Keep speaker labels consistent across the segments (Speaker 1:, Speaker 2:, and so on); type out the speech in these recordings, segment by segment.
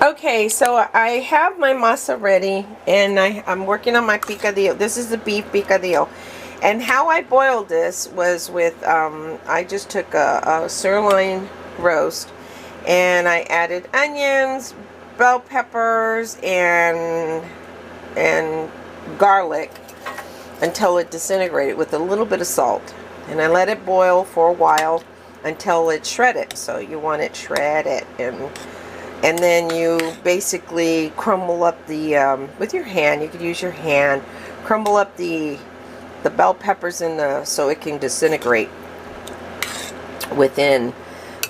Speaker 1: Okay, so I have my masa ready, and I'm working on my picadillo. This is the beef picadillo. And how I boiled this was with, I just took a sirloin roast, and I added onions, bell peppers, and garlic until it disintegrated with a little bit of salt. And I let it boil for a while until it's shredded. So you want it shredded, and then you basically crumble up the, with your hand, you could use your hand, crumble up the bell peppers so it can disintegrate within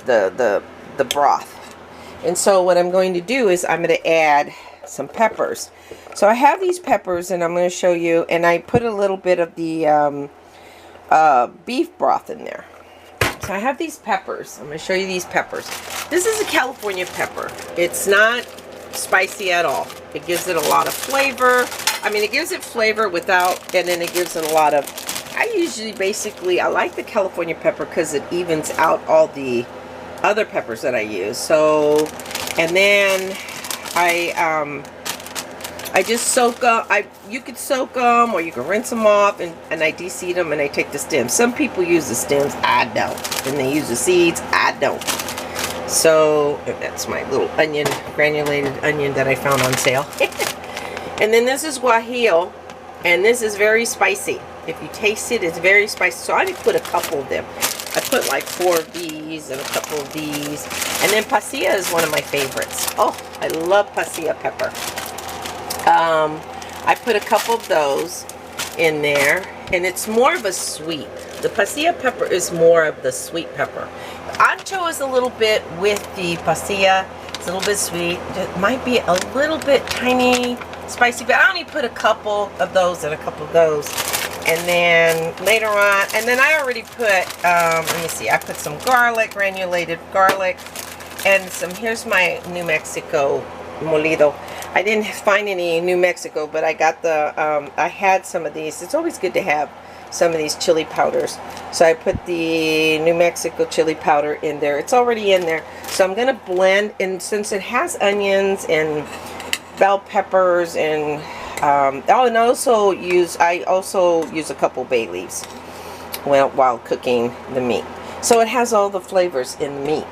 Speaker 1: the broth. And so what I'm going to do is I'm going to add some peppers. So I have these peppers, and I'm going to show you, and I put a little bit of the beef broth in there. So I have these peppers. I'm going to show you these peppers. This is a California pepper. It's not spicy at all. It gives it a lot of flavor. I mean, it gives it flavor without, and then it gives it a lot of, I usually basically, I like the California pepper because it evens out all the other peppers that I use. So, and then I just soak them. You could soak them, or you can rinse them off, and I de-seed them, and I take the stems. Some people use the stems, I don't. And they use the seeds, I don't. So, that's my little onion, granulated onion that I found on sale. And then this is guajillo, and this is very spicy. If you taste it, it's very spicy. So I put a couple of them. I put like 4 of these and a couple of these. And then pasilla is one of my favorites. Oh, I love pasilla pepper. I put a couple of those in there, and it's more of a sweet. The pasilla pepper is more of the sweet pepper. The ancho is a little bit with the pasilla. It's a little bit sweet. It might be a little bit tiny spicy, but I only put a couple of those and a couple of those. And then later on, and then I already put, let me see, I put some garlic, granulated garlic, and some, here's my New Mexico molido. I didn't find any New Mexico, but I got the, I had some of these. It's always good to have some of these chili powders. So I put the New Mexico chili powder in there. It's already in there. So I'm going to blend, and since it has onions and bell peppers and, oh, and I also use a couple bay leaves while cooking the meat. So it has all the flavors in the meat.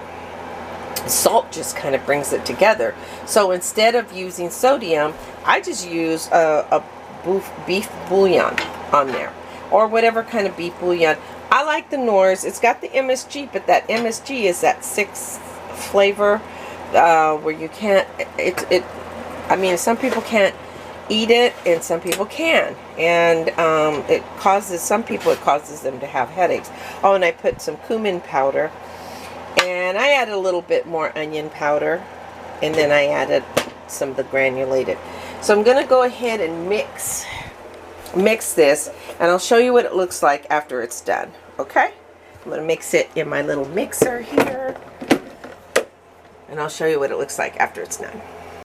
Speaker 1: Salt just kind of brings it together. So instead of using sodium, I just use a beef bouillon on there, or whatever kind of beef bouillon. I like the Knorr's. It's got the MSG, but that MSG is that 6 flavor where you can't. I mean, some people can't eat it, and some people can, and it causes some people. It causes them to have headaches. Oh, and I put some cumin powder. And I added a little bit more onion powder, and then I added some of the granulated. So I'm going to go ahead and mix this, and I'll show you what it looks like after it's done. Okay? I'm going to mix it in my little mixer here, and I'll show you what it looks like after it's done.